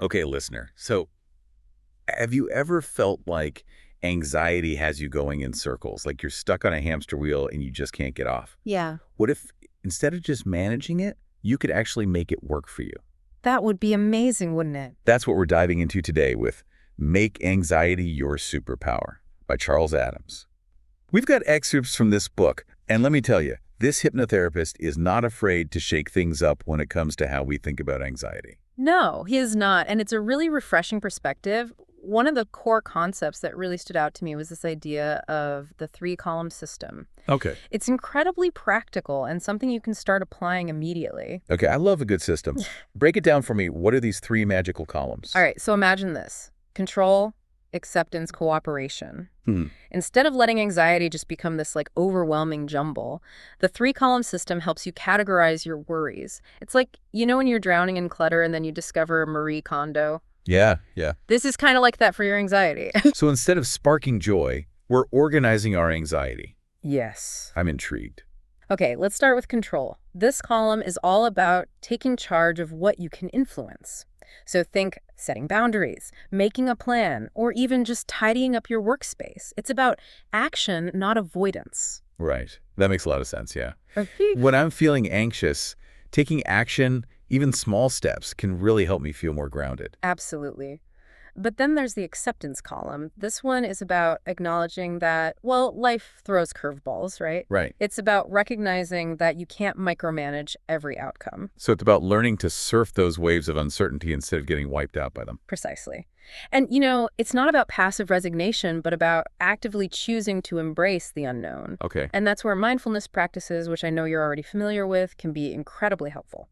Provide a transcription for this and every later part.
Okay, listener. So have you ever felt like anxiety has you going in circles, like you're stuck on a hamster wheel and you just can't get off? Yeah, What if instead of just managing it, you could actually make it work for you? that would be amazing, wouldn't it? That's what we're diving into today with Make Anxiety Your Superpower by Charles Adams. We've got excerpts from this book, and let me tell you, this hypnotherapist is not afraid to shake things up when it comes to how we think about anxiety. No, he is not. And it's a really refreshing perspective. One of the core concepts that really stood out to me was this idea of the three-column system. Okay. It's incredibly practical and something you can start applying immediately. Okay, I love a good system. Break it down for me. What are these three magical columns? All right, so imagine this. Control, acceptance, cooperation. Hmm. Instead of letting anxiety just become this overwhelming jumble, the three-column system helps you categorize your worries. It's like, when you're drowning in clutter and then you discover Marie Kondo? Yeah, yeah. This is kind of like that for your anxiety. So instead of sparking joy, we're organizing our anxiety. Yes. I'm intrigued. Okay, let's start with control. This column is all about taking charge of what you can influence. So think setting boundaries, making a plan, or even just tidying up your workspace. It's about action, not avoidance. Right. That makes a lot of sense, yeah. Okay. When I'm feeling anxious, taking action, even small steps, can really help me feel more grounded. Absolutely. But then there's the acceptance column. This one is about acknowledging that, life throws curveballs, right? Right. It's about recognizing that you can't micromanage every outcome. So it's about learning to surf those waves of uncertainty instead of getting wiped out by them. Precisely. And, it's not about passive resignation, but about actively choosing to embrace the unknown. Okay. And that's where mindfulness practices, which I know you're already familiar with, can be incredibly helpful.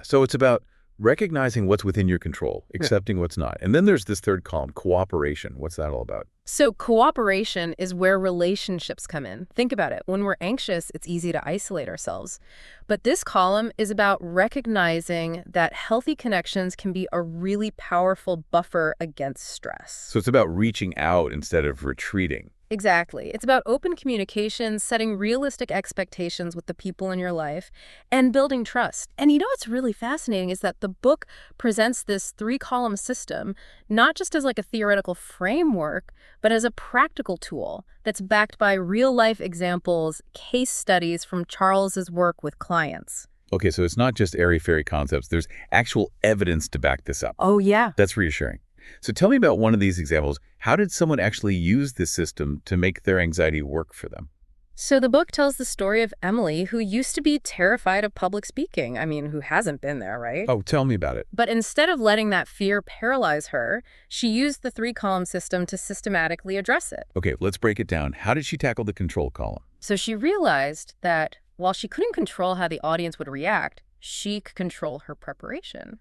So it's about recognizing what's within your control, accepting what's not. And then there's this third column, cooperation. What's that all about? So cooperation is where relationships come in. Think about it. When we're anxious, it's easy to isolate ourselves. But this column is about recognizing that healthy connections can be a really powerful buffer against stress. So it's about reaching out instead of retreating. Exactly. It's about open communication, setting realistic expectations with the people in your life, and building trust. And what's really fascinating is that the book presents this three-column system not just as like a theoretical framework, but as a practical tool that's backed by real-life examples, case studies from Charles's work with clients. Okay, so it's not just airy-fairy concepts. There's actual evidence to back this up. Oh, yeah. That's reassuring. So tell me about one of these examples. How did someone actually use this system to make their anxiety work for them? So the book tells the story of Emily, who used to be terrified of public speaking. I mean, who hasn't been there, right? Oh, tell me about it. But instead of letting that fear paralyze her, she used the three-column system to systematically address it. Okay, let's break it down. How did she tackle the control column? So she realized that while she couldn't control how the audience would react, she could control her preparation.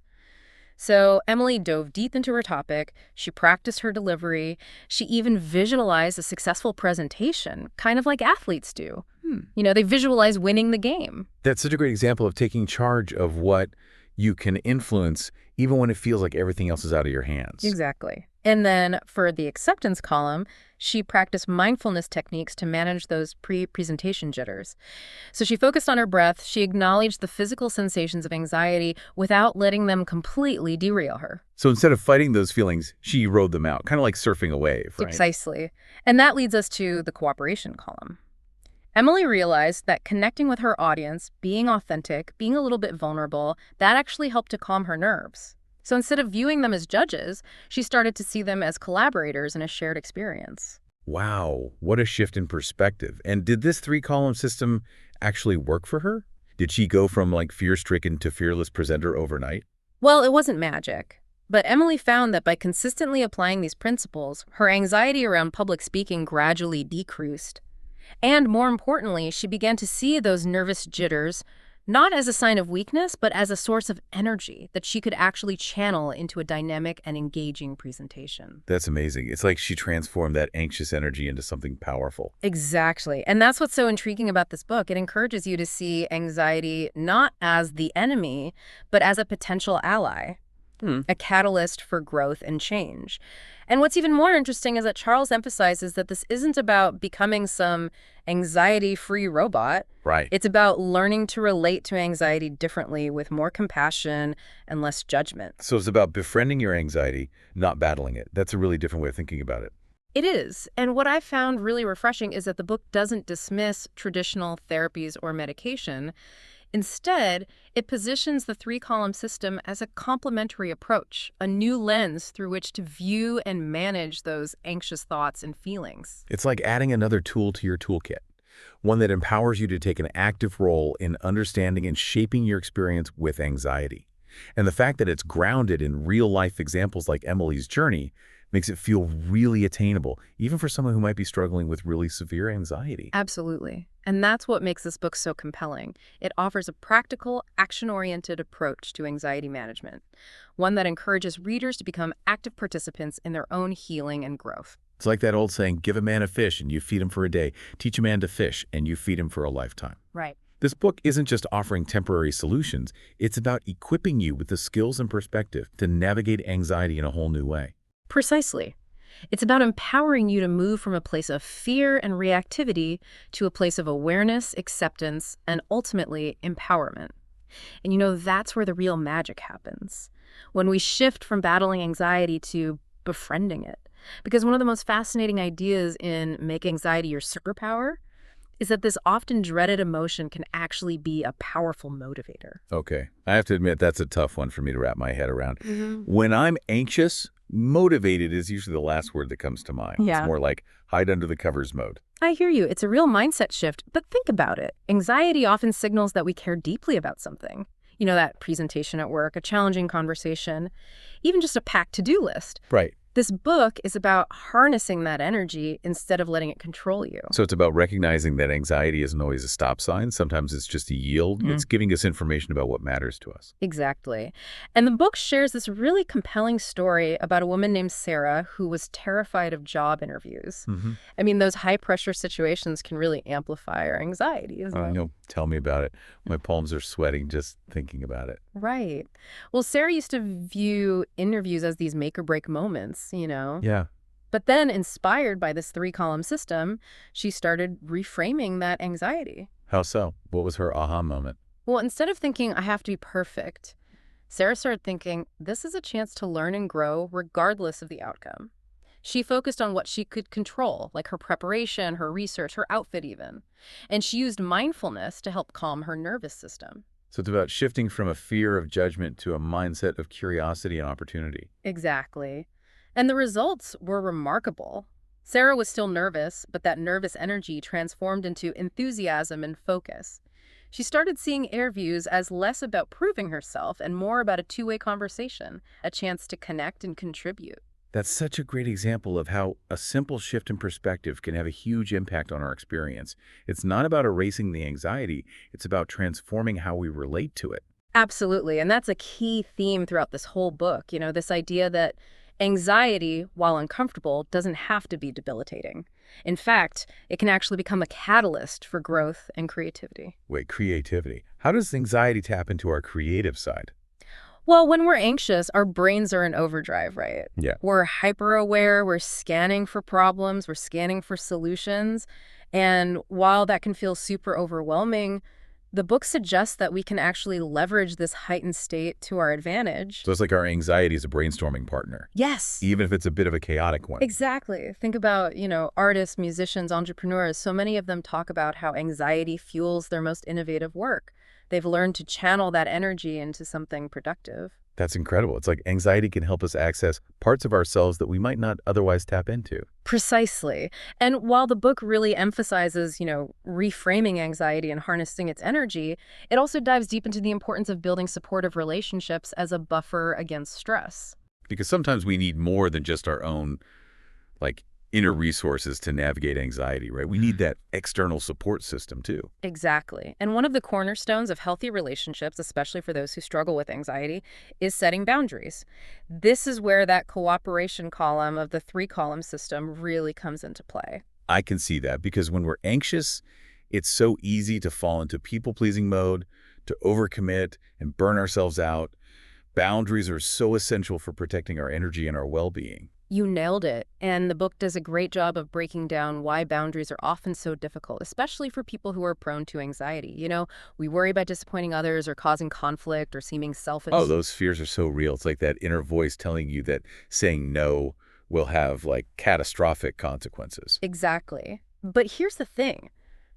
So Emily dove deep into her topic, she practiced her delivery, she even visualized a successful presentation, kind of like athletes do. They visualize winning the game. That's such a great example of taking charge of what you can influence, even when it feels like everything else is out of your hands. Exactly. And then for the acceptance column, she practiced mindfulness techniques to manage those pre-presentation jitters. So she focused on her breath. She acknowledged the physical sensations of anxiety without letting them completely derail her. So instead of fighting those feelings, she rode them out, kind of like surfing a wave, right? Precisely. And that leads us to the cooperation column. Emily realized that connecting with her audience, being authentic, being a little bit vulnerable, that actually helped to calm her nerves. So instead of viewing them as judges, she started to see them as collaborators in a shared experience. Wow, what a shift in perspective. And did this three-column system actually work for her? Did she go from fear-stricken to fearless presenter overnight? Well, it wasn't magic. But Emily found that by consistently applying these principles, her anxiety around public speaking gradually decreased. And more importantly, she began to see those nervous jitters not as a sign of weakness, but as a source of energy that she could actually channel into a dynamic and engaging presentation. That's amazing. It's like she transformed that anxious energy into something powerful. Exactly. And that's what's so intriguing about this book. It encourages you to see anxiety not as the enemy, but as a potential ally. a catalyst for growth and change. And what's even more interesting is that Charles emphasizes that this isn't about becoming some anxiety-free robot. Right. It's about learning to relate to anxiety differently with more compassion and less judgment. So it's about befriending your anxiety, not battling it. That's a really different way of thinking about it. It is. And what I found really refreshing is that the book doesn't dismiss traditional therapies or medication. Instead, it positions the three-column system as a complementary approach, a new lens through which to view and manage those anxious thoughts and feelings. It's like adding another tool to your toolkit, one that empowers you to take an active role in understanding and shaping your experience with anxiety. And the fact that it's grounded in real-life examples like Emily's journey makes it feel really attainable, even for someone who might be struggling with really severe anxiety. Absolutely. And that's what makes this book so compelling. It offers a practical, action-oriented approach to anxiety management, one that encourages readers to become active participants in their own healing and growth. It's like that old saying, give a man a fish and you feed him for a day. Teach a man to fish and you feed him for a lifetime. Right. This book isn't just offering temporary solutions. It's about equipping you with the skills and perspective to navigate anxiety in a whole new way. Precisely. It's about empowering you to move from a place of fear and reactivity to a place of awareness, acceptance, and ultimately empowerment. And that's where the real magic happens, when we shift from battling anxiety to befriending it. Because one of the most fascinating ideas in Make Anxiety Your Superpower is that this often dreaded emotion can actually be a powerful motivator. Okay. I have to admit, that's a tough one for me to wrap my head around. When I'm anxious, motivated is usually the last word that comes to mind. Yeah. It's more like hide under the covers mode. I hear you. It's a real mindset shift. But think about it. Anxiety often signals that we care deeply about something. That presentation at work, a challenging conversation, even just a packed to-do list. Right. This book is about harnessing that energy instead of letting it control you. So it's about recognizing that anxiety isn't always a stop sign. Sometimes it's just a yield. It's giving us information about what matters to us. Exactly. And the book shares this really compelling story about a woman named Sarah who was terrified of job interviews. I mean, those high-pressure situations can really amplify our anxiety, isn't I it? know. Tell me about it. My palms are sweating just thinking about it. Right. Well, Sarah used to view interviews as these make-or-break moments, Yeah. But then, inspired by this three-column system, she started reframing that anxiety. How so? What was her aha moment? Well, instead of thinking, I have to be perfect, Sarah started thinking, this is a chance to learn and grow regardless of the outcome. She focused on what she could control, like her preparation, her research, her outfit even. And she used mindfulness to help calm her nervous system. So it's about shifting from a fear of judgment to a mindset of curiosity and opportunity. Exactly. And the results were remarkable. Sarah was still nervous, but that nervous energy transformed into enthusiasm and focus. She started seeing interviews as less about proving herself and more about a two-way conversation, a chance to connect and contribute. That's such a great example of how a simple shift in perspective can have a huge impact on our experience. It's not about erasing the anxiety. It's about transforming how we relate to it. Absolutely. And that's a key theme throughout this whole book, this idea that anxiety, while uncomfortable, doesn't have to be debilitating. In fact, it can actually become a catalyst for growth and creativity. Wait, creativity. How does anxiety tap into our creative side? Well, when we're anxious, our brains are in overdrive, right? Yeah. We're hyper-aware, we're scanning for problems, we're scanning for solutions. And while that can feel super overwhelming, the book suggests that we can actually leverage this heightened state to our advantage. So it's like our anxiety is a brainstorming partner, Yes. even if it's a bit of a chaotic one. Exactly. Think about, artists, musicians, entrepreneurs. So many of them talk about how anxiety fuels their most innovative work. They've learned to channel that energy into something productive. That's incredible. It's like anxiety can help us access parts of ourselves that we might not otherwise tap into. Precisely. And while the book really emphasizes, reframing anxiety and harnessing its energy, it also dives deep into the importance of building supportive relationships as a buffer against stress. Because sometimes we need more than just our own, inner resources to navigate anxiety, right? We need that external support system too. Exactly. And one of the cornerstones of healthy relationships, especially for those who struggle with anxiety, is setting boundaries. This is where that cooperation column of the three-column system really comes into play. I can see that because when we're anxious, it's so easy to fall into people-pleasing mode, to overcommit and burn ourselves out. Boundaries are so essential for protecting our energy and our well-being. You nailed it. And the book does a great job of breaking down why boundaries are often so difficult, especially for people who are prone to anxiety. We worry about disappointing others or causing conflict or seeming Oh, selfish. those fears are so real. It's like that inner voice telling you that saying no will have, like, catastrophic consequences. Exactly. But here's the thing.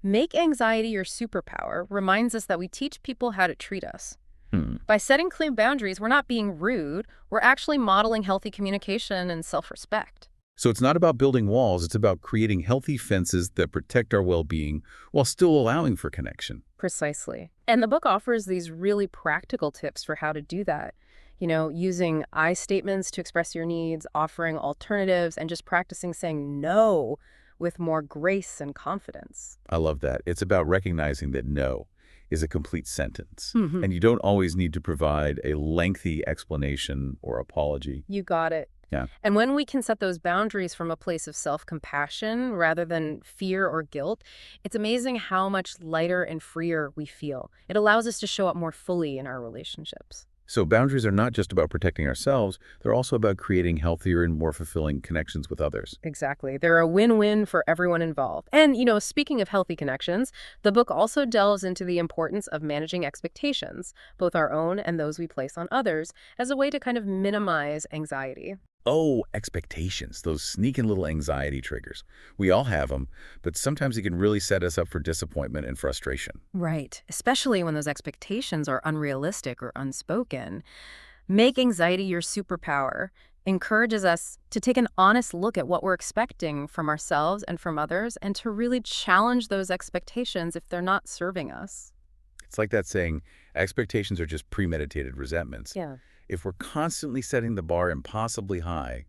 Make anxiety your superpower reminds us that we teach people how to treat us. Hmm. By setting clear boundaries, we're not being rude. We're actually modeling healthy communication and self-respect. So it's not about building walls, it's about creating healthy fences that protect our well-being while still allowing for connection. Precisely. And the book offers these really practical tips for how to do that. Using I statements to express your needs, offering alternatives, and just practicing saying no with more grace and confidence. I love that. It's about recognizing that no is a complete sentence. Mhm. And you don't always need to provide a lengthy explanation or apology. You got it. Yeah. And when we can set those boundaries from a place of self-compassion rather than fear or guilt, it's amazing how much lighter and freer we feel. It allows us to show up more fully in our relationships. So boundaries are not just about protecting ourselves, they're also about creating healthier and more fulfilling connections with others. Exactly. They're a win-win for everyone involved. And, speaking of healthy connections, the book also delves into the importance of managing expectations, both our own and those we place on others, as a way to kind of minimize anxiety. Oh, expectations, those sneaking little anxiety triggers. We all have them, but sometimes it can really set us up for disappointment and frustration. Right. Especially when those expectations are unrealistic or unspoken. Make anxiety your superpower encourages us to take an honest look at what we're expecting from ourselves and from others and to really challenge those expectations if they're not serving us. It's like that saying, expectations are just premeditated resentments. Yeah. If we're constantly setting the bar impossibly high,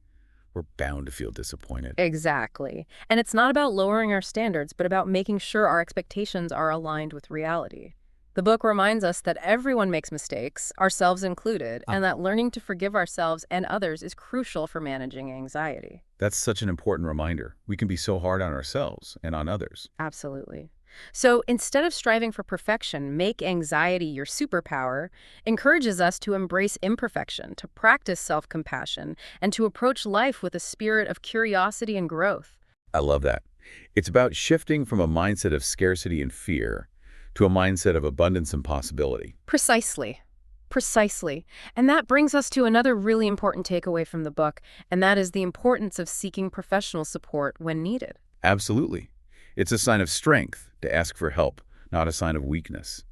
we're bound to feel disappointed. Exactly. And it's not about lowering our standards, but about making sure our expectations are aligned with reality. The book reminds us that everyone makes mistakes, ourselves included, and that learning to forgive ourselves and others is crucial for managing anxiety. That's such an important reminder. We can be so hard on ourselves and on others. Absolutely. So instead of striving for perfection, make anxiety your superpower encourages us to embrace imperfection, to practice self-compassion, and to approach life with a spirit of curiosity and growth. I love that. It's about shifting from a mindset of scarcity and fear to a mindset of abundance and possibility. Precisely. Precisely. And that brings us to another really important takeaway from the book, and that is the importance of seeking professional support when needed. Absolutely. It's a sign of strength to ask for help, not a sign of weakness.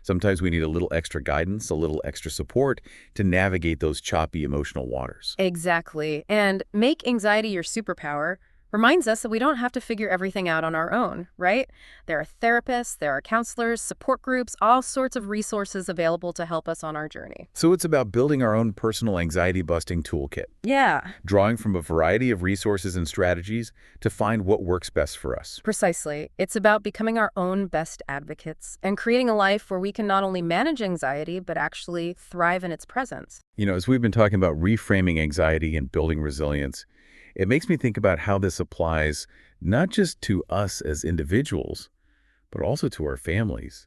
Sometimes we need a little extra guidance, a little extra support to navigate those choppy emotional waters. Exactly. And make anxiety your superpower reminds us that we don't have to figure everything out on our own, right? There are therapists, there are counselors, support groups, all sorts of resources available to help us on our journey. So it's about building our own personal anxiety-busting toolkit, Yeah, drawing from a variety of resources and strategies to find what works best for us. precisely. It's about becoming our own best advocates and creating a life where we can not only manage anxiety, but actually thrive in its presence. As we've been talking about reframing anxiety and building resilience, it makes me think about how this applies not just to us as individuals, but also to our families,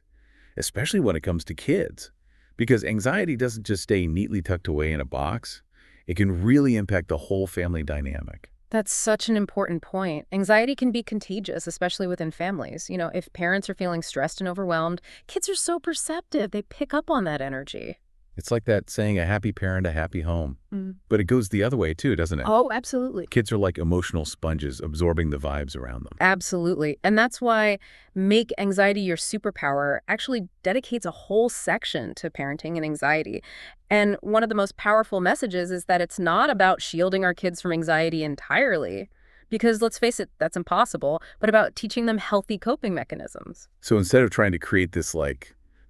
especially when it comes to kids. Because anxiety doesn't just stay neatly tucked away in a box. It can really impact the whole family dynamic. That's such an important point. Anxiety can be contagious, especially within families. If parents are feeling stressed and overwhelmed, kids are so perceptive. They pick up on that energy. It's like that saying, a happy parent, a happy home. Mm. But it goes the other way too, doesn't it? Oh, absolutely. Kids are like emotional sponges, absorbing the vibes around them. Absolutely. And that's why Make Anxiety Your Superpower actually dedicates a whole section to parenting and anxiety. And one of the most powerful messages is that it's not about shielding our kids from anxiety entirely, because let's face it, that's impossible, but about teaching them healthy coping mechanisms. So instead of trying to create this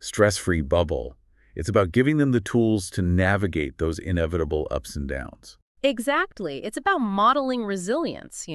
stress-free bubble, it's about giving them the tools to navigate those inevitable ups and downs. Exactly. It's about modeling resilience.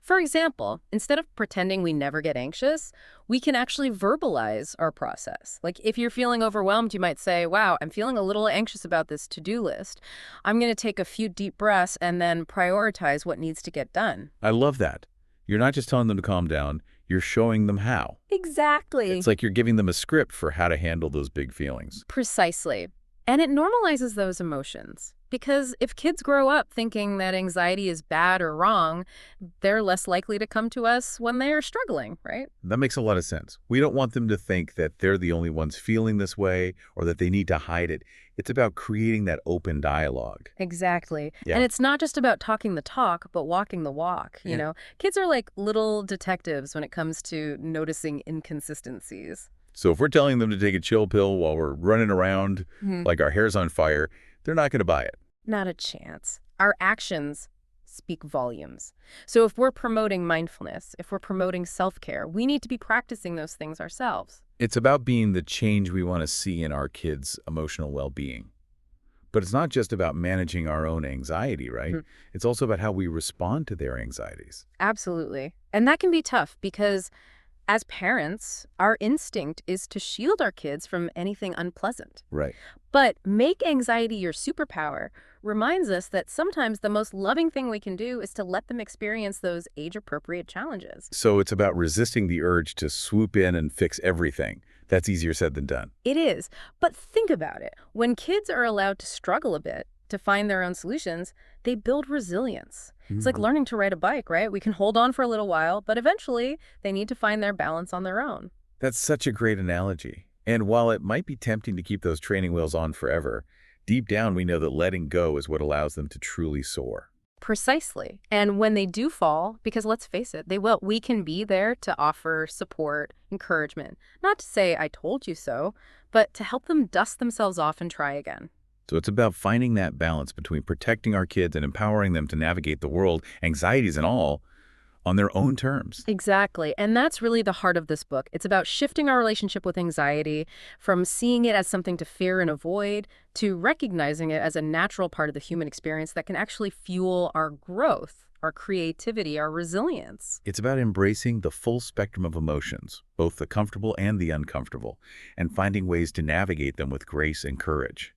For example, instead of pretending we never get anxious, we can actually verbalize our process. Like if you're feeling overwhelmed, you might say, wow, I'm feeling a little anxious about this to-do list. I'm going to take a few deep breaths and then prioritize what needs to get done. I love that. You're not just telling them to calm down, you're showing them how. Exactly. It's like you're giving them a script for how to handle those big feelings. Precisely. And it normalizes those emotions. Because if kids grow up thinking that anxiety is bad or wrong, they're less likely to come to us when they are struggling, right? That makes a lot of sense. We don't want them to think that they're the only ones feeling this way or that they need to hide it. It's about creating that open dialogue. Exactly. Yeah. And it's not just about talking the talk, but walking the walk, you Yeah. know? Kids are like little detectives when it comes to noticing inconsistencies. So if we're telling them to take a chill pill while we're running around like our hair's on fire, they're not going to buy it. Not a chance. Our actions speak volumes. So if we're promoting mindfulness, if we're promoting self-care, we need to be practicing those things ourselves. It's about being the change we want to see in our kids' emotional well-being. But it's not just about managing our own anxiety, right? It's also about how we respond to their anxieties. Absolutely. And that can be tough because as parents, our instinct is to shield our kids from anything unpleasant. Right. But make anxiety your superpower reminds us that sometimes the most loving thing we can do is to let them experience those age-appropriate challenges. So it's about resisting the urge to swoop in and fix everything. That's easier said than done. It is. But think about it. When kids are allowed to struggle a bit to find their own solutions, they build resilience. It's like learning to ride a bike, right? We can hold on for a little while, but eventually they need to find their balance on their own. That's such a great analogy. And while it might be tempting to keep those training wheels on forever, deep down we know that letting go is what allows them to truly soar. Precisely. And when they do fall, because let's face it, they will, we can be there to offer support, encouragement. Not to say, I told you so, but to help them dust themselves off and try again. So it's about finding that balance between protecting our kids and empowering them to navigate the world, anxieties and all, on their own terms. Exactly. And that's really the heart of this book. It's about shifting our relationship with anxiety from seeing it as something to fear and avoid to recognizing it as a natural part of the human experience that can actually fuel our growth, our creativity, our resilience. It's about embracing the full spectrum of emotions, both the comfortable and the uncomfortable, and finding ways to navigate them with grace and courage.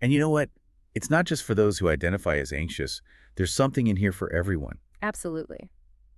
And you know what? It's not just for those who identify as anxious. There's something in here for everyone. Absolutely.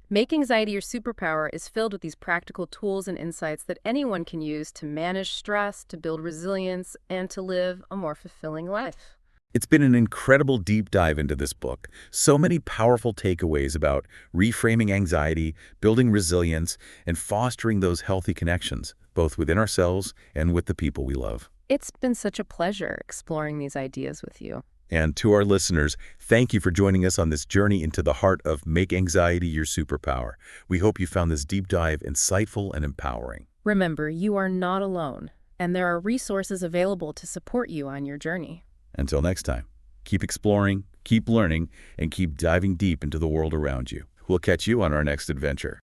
Make Anxiety Your Superpower is filled with these practical tools and insights that anyone can use to manage stress, to build resilience, and to live a more fulfilling life. It's been an incredible deep dive into this book. So many powerful takeaways about reframing anxiety, building resilience, and fostering those healthy connections, both within ourselves and with the people we love. It's been such a pleasure exploring these ideas with you. And to our listeners, thank you for joining us on this journey into the heart of Make Anxiety Your Superpower. We hope you found this deep dive insightful and empowering. Remember, you are not alone, and there are resources available to support you on your journey. Until next time, keep exploring, keep learning, and keep diving deep into the world around you. We'll catch you on our next adventure.